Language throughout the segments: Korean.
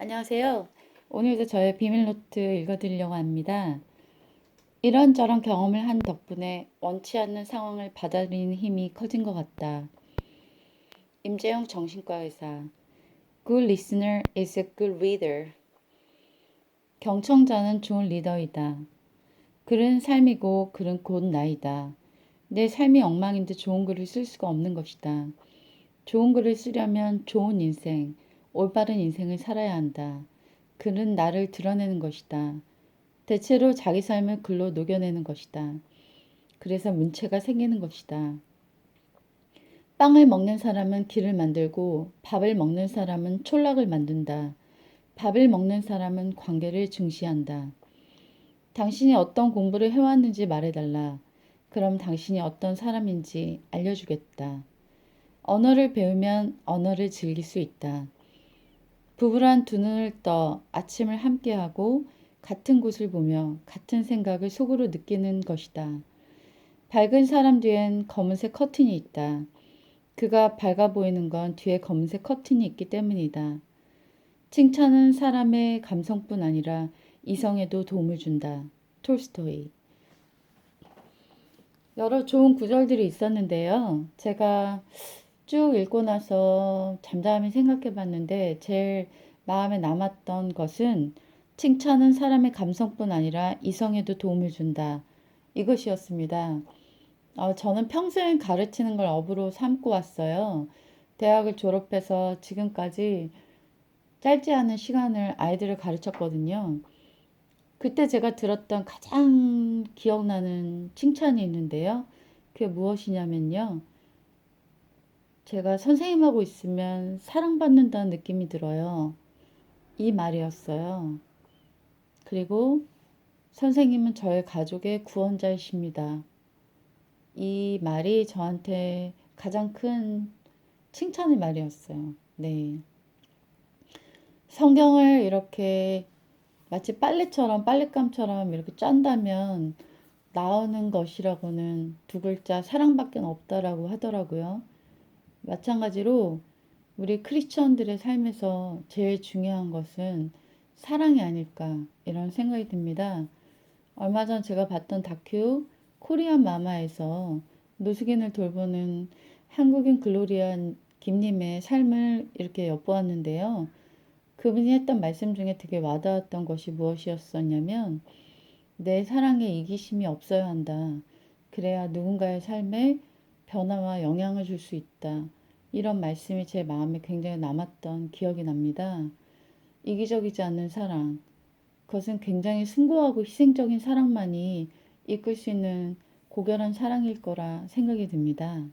안녕하세요. 오늘도 저의 비밀노트 읽어드리려고 합니다. 이런저런 경험을 한 덕분에 원치 않는 상황을 받아들이는 힘이 커진 것 같다. 임재영 정신과 의사. Good listener is a good reader. 경청자는 좋은 리더이다. 글은 삶이고 글은 곧 나이다. 내 삶이 엉망인데 좋은 글을 쓸 수가 없는 것이다. 좋은 글을 쓰려면 좋은 인생, 올바른 인생을 살아야 한다. 글은 나를 드러내는 것이다. 대체로 자기 삶을 글로 녹여내는 것이다. 그래서 문체가 생기는 것이다. 빵을 먹는 사람은 길을 만들고 밥을 먹는 사람은 촌락을 만든다. 밥을 먹는 사람은 관계를 중시한다. 당신이 어떤 공부를 해왔는지 말해달라. 그럼 당신이 어떤 사람인지 알려주겠다. 언어를 배우면 언어를 즐길 수 있다. 부부란 두 눈을 떠 아침을 함께하고 같은 곳을 보며 같은 생각을 속으로 느끼는 것이다. 밝은 사람 뒤엔 검은색 커튼이 있다. 그가 밝아 보이는 건 뒤에 검은색 커튼이 있기 때문이다. 칭찬은 사람의 감성뿐 아니라 이성에도 도움을 준다. 톨스토이. 여러 좋은 구절들이 있었는데요. 제가 쭉 읽고 나서 잠잠히 생각해 봤는데 제일 마음에 남았던 것은 칭찬은 사람의 감성뿐 아니라 이성에도 도움을 준다. 이것이었습니다. 저는 평생 가르치는 걸 업으로 삼고 왔어요. 대학을 졸업해서 지금까지 짧지 않은 시간을 아이들을 가르쳤거든요. 그때 제가 들었던 가장 기억나는 칭찬이 있는데요. 그게 무엇이냐면요. 제가 선생님하고 있으면 사랑받는다는 느낌이 들어요. 이 말이었어요. 그리고 선생님은 저의 가족의 구원자이십니다. 이 말이 저한테 가장 큰 칭찬의 말이었어요. 네. 성경을 이렇게 마치 빨래처럼, 빨랫감처럼 이렇게 짠다면 나오는 것이라고는 두 글자 사랑밖에 없다라고 하더라고요. 마찬가지로 우리 크리스천들의 삶에서 제일 중요한 것은 사랑이 아닐까 이런 생각이 듭니다. 얼마 전 제가 봤던 다큐 코리안 마마에서 노숙인을 돌보는 한국인 글로리아 김님의 삶을 이렇게 엿보았는데요. 그분이 했던 말씀 중에 되게 와닿았던 것이 무엇이었었냐면 내 사랑에 이기심이 없어야 한다. 그래야 누군가의 삶에 변화와 영향을 줄 수 있다. 이런 말씀이 제 마음에 굉장히 남았던 기억이 납니다. 이기적이지 않는 사랑. 그것은 굉장히 숭고하고 희생적인 사랑만이 이끌 수 있는 고결한 사랑일 거라 생각이 듭니다.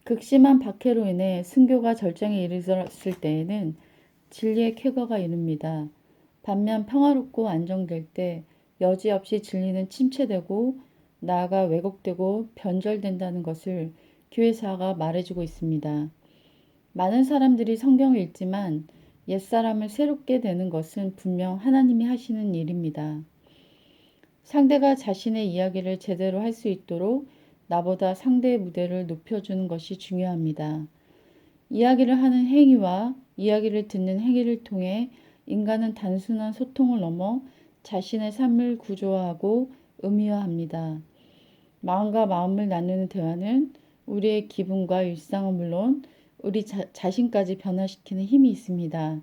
극심한 박해로 인해 순교가 절정에 이르렀을 때에는 진리의 쾌거가 이릅니다. 반면 평화롭고 안정될 때 여지없이 진리는 침체되고 나아가 왜곡되고 변절된다는 것을 교회사가 말해주고 있습니다. 많은 사람들이 성경을 읽지만 옛사람을 새롭게 되는 것은 분명 하나님이 하시는 일입니다. 상대가 자신의 이야기를 제대로 할 수 있도록 나보다 상대의 무대를 높여주는 것이 중요합니다. 이야기를 하는 행위와 이야기를 듣는 행위를 통해 인간은 단순한 소통을 넘어 자신의 삶을 구조화하고 의미화합니다. 마음과 마음을 나누는 대화는 우리의 기분과 일상은 물론 우리 자신까지 변화시키는 힘이 있습니다.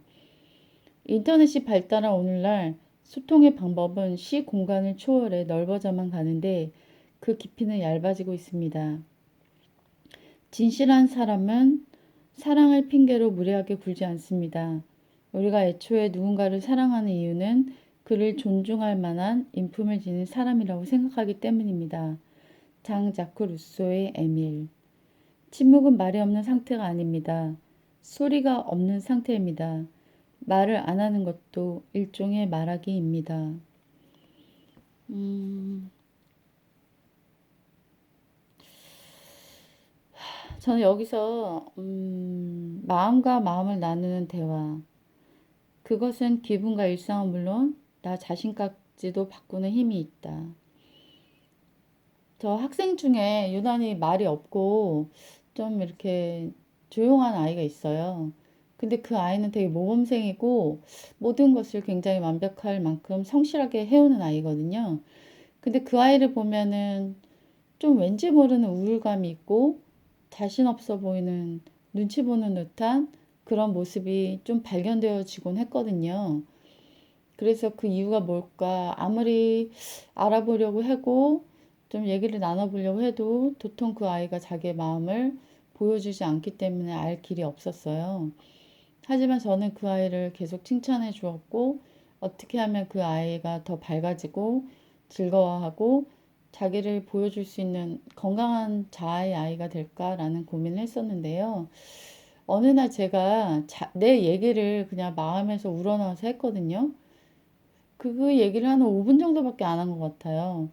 인터넷이 발달한 오늘날 소통의 방법은 시 공간을 초월해 넓어져만 가는데 그 깊이는 얇아지고 있습니다. 진실한 사람은 사랑을 핑계로 무례하게 굴지 않습니다. 우리가 애초에 누군가를 사랑하는 이유는 그를 존중할 만한 인품을 지닌 사람이라고 생각하기 때문입니다. 장 자크 루소의 에밀. 침묵은 말이 없는 상태가 아닙니다. 소리가 없는 상태입니다. 말을 안 하는 것도 일종의 말하기입니다. 저는 여기서 마음과 마음을 나누는 대화, 그것은 기분과 일상은 물론 나 자신까지도 바꾸는 힘이 있다. 저 학생 중에 유난히 말이 없고 좀 이렇게 조용한 아이가 있어요. 근데 그 아이는 되게 모범생이고 모든 것을 굉장히 완벽할 만큼 성실하게 해오는 아이거든요. 근데 그 아이를 보면은 좀 왠지 모르는 우울감이 있고 자신 없어 보이는 눈치 보는 듯한 그런 모습이 좀 발견되어지곤 했거든요. 그래서 그 이유가 뭘까 아무리 알아보려고 하고 좀 얘기를 나눠보려고 해도 도통 그 아이가 자기의 마음을 보여주지 않기 때문에 알 길이 없었어요. 하지만 저는 그 아이를 계속 칭찬해 주었고, 어떻게 하면 그 아이가 더 밝아지고 즐거워하고 자기를 보여줄 수 있는 건강한 자아의 아이가 될까라는 고민을 했었는데요. 어느 날 제가 내 얘기를 그냥 마음에서 우러나와서 했거든요. 그 얘기를 한 5분 정도밖에 안 한 것 같아요.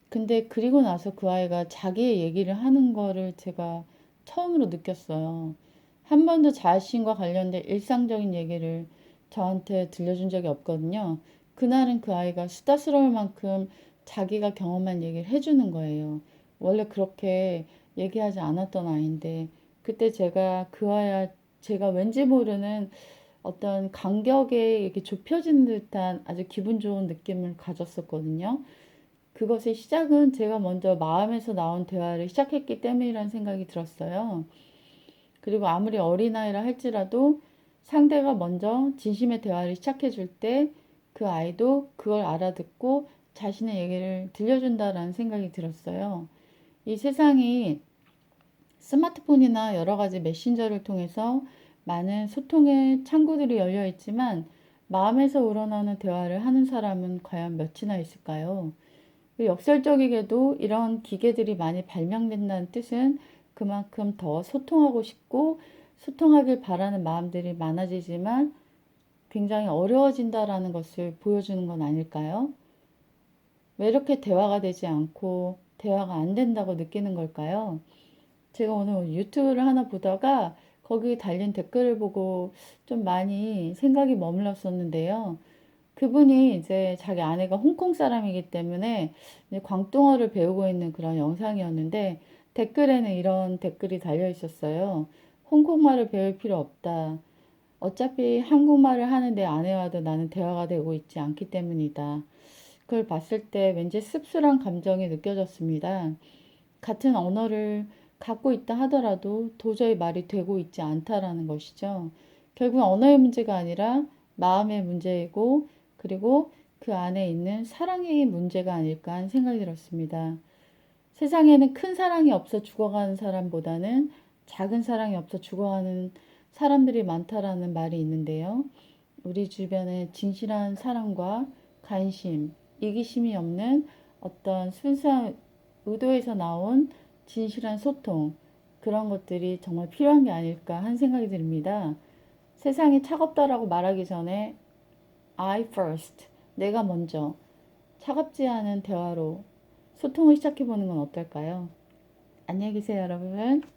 근데 그리고 나서 그 아이가 자기의 얘기를 하는 거를 제가 처음으로 느꼈어요. 한 번도 자신과 관련된 일상적인 얘기를 저한테 들려준 적이 없거든요. 그날은 그 아이가 수다스러울 만큼 자기가 경험한 얘기를 해주는 거예요. 원래 그렇게 얘기하지 않았던 아이인데, 그때 제가 그 아이와 제가 왠지 모르는 어떤 간격에 이렇게 좁혀지는 듯한 아주 기분 좋은 느낌을 가졌었거든요. 그것의 시작은 제가 먼저 마음에서 나온 대화를 시작했기 때문이라는 생각이 들었어요. 그리고 아무리 어린아이라 할지라도 상대가 먼저 진심의 대화를 시작해 줄 때 그 아이도 그걸 알아듣고 자신의 얘기를 들려준다라는 생각이 들었어요. 이 세상이 스마트폰이나 여러 가지 메신저를 통해서 많은 소통의 창구들이 열려 있지만 마음에서 우러나는 대화를 하는 사람은 과연 몇이나 있을까요? 역설적이게도 이런 기계들이 많이 발명된다는 뜻은 그만큼 더 소통하고 싶고 소통하길 바라는 마음들이 많아지지만 굉장히 어려워진다라는 것을 보여주는 건 아닐까요? 왜 이렇게 대화가 되지 않고 대화가 안 된다고 느끼는 걸까요? 제가 오늘 유튜브를 하나 보다가 거기 달린 댓글을 보고 좀 많이 생각이 머물렀었는데요. 그분이 이제 자기 아내가 홍콩 사람이기 때문에 이제 광동어를 배우고 있는 그런 영상이었는데 댓글에는 이런 댓글이 달려 있었어요. 홍콩말을 배울 필요 없다. 어차피 한국말을 하는 내 아내와도 나는 대화가 되고 있지 않기 때문이다. 그걸 봤을 때 왠지 씁쓸한 감정이 느껴졌습니다. 같은 언어를 갖고 있다 하더라도 도저히 말이 되고 있지 않다라는 것이죠. 결국 언어의 문제가 아니라 마음의 문제이고 그리고 그 안에 있는 사랑의 문제가 아닐까 하는 생각이 들었습니다. 세상에는 큰 사랑이 없어 죽어가는 사람보다는 작은 사랑이 없어 죽어가는 사람들이 많다라는 말이 있는데요. 우리 주변에 진실한 사랑과 관심, 이기심이 없는 어떤 순수한 의도에서 나온 진실한 소통, 그런 것들이 정말 필요한 게 아닐까 하는 생각이 듭니다. 세상이 차갑다라고 말하기 전에 I first, 내가 먼저 차갑지 않은 대화로 소통을 시작해보는 건 어떨까요? 안녕히 계세요, 여러분.